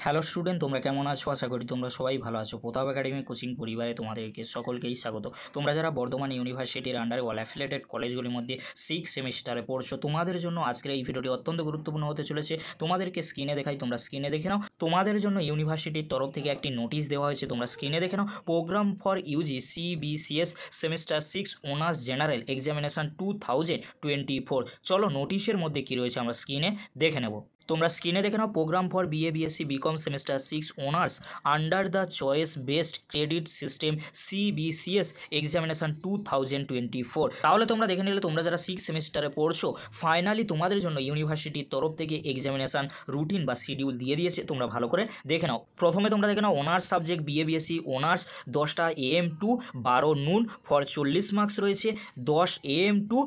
Hello student, তোমরা কেমন আছো? আশা করি তোমরা সবাই ভালো আছো। প্রতাপ একাডেমি কোচিং পরিবারে তোমাদেরকে সকলকেই স্বাগত। তোমরা যারা বর্ধমান ইউনিভার্সিটির আন্ডারে অল অ্যাফিলিয়েটেড কলেজগুলির মধ্যে 6 সেমিস্টারে পড়ছো, তোমাদের জন্য আজকের এই ভিডিওটি অত্যন্ত গুরুত্বপূর্ণ হতে চলেছে। তোমাদেরকে স্ক্রিনে দেখাই, তোমরা স্ক্রিনে দেখে নাও। তোমাদের জন্য ইউনিভার্সিটির তরফ থেকে একটি নোটিশ দেওয়া হয়েছে, তোমরা স্ক্রিনে দেখে নাও। Program for UG CBCS semester 6 honours general examination 2024। চলো নোটিশের মধ্যে কী রয়েছে আমরা স্ক্রিনে দেখে নেব। তোমরা স্ক্রিনে দেখে নাও। Program for BA BSc BCom semester 6 honours under the choice based credit system CBCS examination 2024। তাহলে তোমরা দেখে নিলে তোমরা যারা 6 সেমিস্টারে পড়ছো, ফাইনালি তোমাদের জন্য ইউনিভার্সিটির তরফ থেকে এক্সামিনেশান রুটিন বা শিডিউল দিয়ে দিয়েছে। তোমরা ভালো করে দেখে নাও। প্রথমে তোমরা দেখে নাও honours subject BA BSc honours 10টা AM to 12 noon for 40 marks রয়েছে, 10 AM to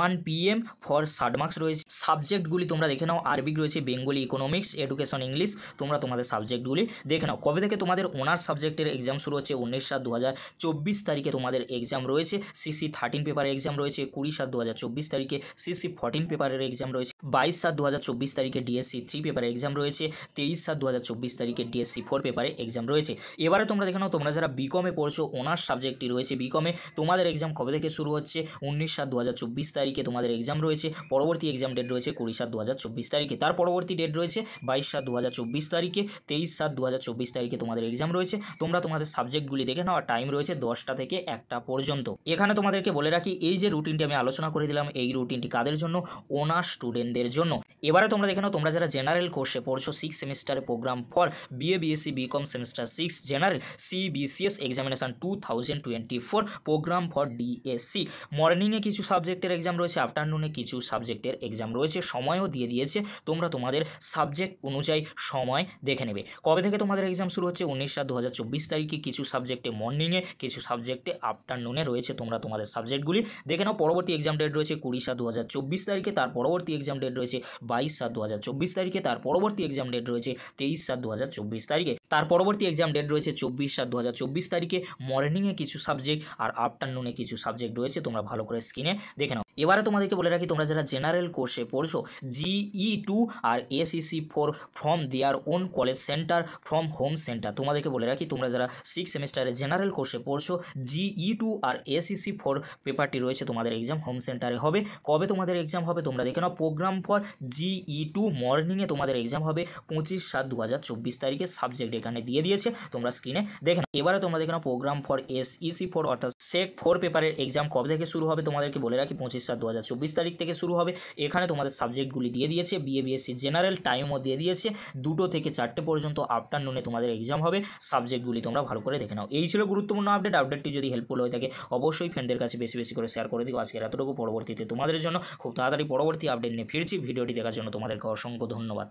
1 PM for 60 marks রয়েছে। সাবজেক্টগুলি তোমরা দেখে নাও। আরবিক রয়েছে, বেঙ্গলি, ইকোনমিক্স, এডুকেশন, ইংলিশ। তোমরা তোমাদের সাবজেক্টগুলি দেখে নাও। কবে থেকে তোমাদের অনার্স সাবজেক্টের এক্সাম শুরু হচ্ছে? 19/7/2024 তারিখে তোমাদের এক্সাম রয়েছে। CC 13 পেপারের এক্সাম রয়েছে। 20/7/2024 তারিখে CC 14 পেপারের এক্সাম রয়েছে। 22/7/2024 তারিখে DSC 3 পেপারের এক্সাম রয়েছে। 23/7/2024 তারিখে DSC 4 পেপারে এক্সাম রয়েছে। এবারে তোমরা দেখে নাও, তোমরা যারা বিকমে পড়ছো, অনার্স সাবজেক্টটি রয়েছে বিকমে, তোমাদের এক্সাম কবে থেকে শুরু হচ্ছে? 19/7/2024 তারিখে তোমাদের এক্সাম রয়েছে। পরবর্তী এক্সাম ডেট রয়েছে 20/7/2024 তারিখে। তার পরবর্তী ডেট রয়েছে 22/7/2024 তারিখে। 23/7/2024 তারিখে তোমাদের এক্সাম রয়েছে। তোমরা তোমাদের সাবজেক্টগুলি দেখে নাও। টাইম রয়েছে 10টা থেকে 1টা পর্যন্ত। এখানে তোমাদেরকে বলে রাখি, এই যে রুটিনটি আমি আলোচনা করে দিলাম, এই রুটিনটি কাদের জন্য? অনার্স স্টুডেন্টদের জন্য। এবারে তোমরা দেখে নাও, তোমরা যারা জেনারেল কোর্সে পড়ছো, 6 সেমিস্টারে programme for BA BSc BCom semester 6 general CBCS examination 2024 programme for DSC। মর্নিংয়ে কিছু সাবজেক্টের এক্সাম রয়েছে, আফটারনুনে কিছু সাবজেক্টের এক্সাম রয়েছে। সময়ও দিয়ে দিয়েছে, তোমরা তোমাদের সাবজেক্ট অনুযায়ী সময় দেখে নেবে। কবে থেকে তোমাদের এক্সাম শুরু হচ্ছে? 19/7/2024 তারিখে। কিছু সাবজেক্টে মর্নিংয়ে, কিছু সাবজেক্টে আফটারনুনে রয়েছে। তোমরা তোমাদের সাবজেক্টগুলি দেখে নাও। পরবর্তী এক্সাম ডেট রয়েছে 20/7/2024 তারিখে। তার পরবর্তী এক্সাম ডেট রয়েছে 22/7/2024 তারিখে। তার পরবর্তী এক্সাম ডেট রয়েছে 23/7/2024 তারিখে। তার পরবর্তী এক্সাম ডেট রয়েছে 24/7/2024 তারিখে। মর্নিংয়ে কিছু সাবজেক্ট আর আফটারনুনে কিছু সাবজেক্ট রয়েছে। তোমরা ভালো করে স্ক্রিনে দেখে নাও। এবারে তোমাদেরকে বলে রাখি, তোমরা যারা জেনারেল কোর্সে পড়ছো, GE2 আর SEC4 from their own college centre from home centre. তোমাদেরকে বলে রাখি, তোমরা যারা 6 সেমিস্টারে জেনারেল কোর্সে পড়ছো, GE2 আর SEC4 পেপারটি রয়েছে, তোমাদের এক্সাম হোম সেন্টারে হবে। কবে তোমাদের এক্সাম হবে তোমরা দেখে নাও। প্রোগ্রাম ফর GE2 মর্নিংয়ে তোমাদের এক্সাম হবে 25/7/2024 তারিখে। সাবজেক্ট এখানে দিয়ে দিয়েছে, তোমরা স্ক্রিনে দেখে নাও। এবারে তোমরা দেখে নাও, প্রোগ্রাম ফর SEC4 অর্থাৎ SEC 4 পেপারের এক্সাম কবে থেকে শুরু হবে? তোমাদেরকে বলে রাখি 25/7/2024 তারিখ থেকে শুরু হবে। এখানে তোমাদের সাবজেক্টগুলি দিয়ে দিয়েছে। BA BSc জেনারেল টাইমও দিয়ে দিয়েছে, 2টো থেকে 4টে পর্যন্ত আফটারনুনে তোমাদের এক্সাম হবে। সাবজেক্টগুলি তোমরা ভালো করে দেখে নাও। এই ছিল গুরুত্বপূর্ণ আপডেটটি যদি হেল্পফুল হয়ে থাকে অবশ্যই ফ্রেন্ডদের কাছে বেশি বেশি করে শেয়ার করে দিও। আজকের এতটুকু। পরবর্তীতে তোমাদের জন্য খুব তাড়াতাড়ি পরবর্তী আপডেট নিয়ে ফিরছি। ভিডিওটি দেখার জন্য তোমাদেরকে অসংখ্য ধন্যবাদ।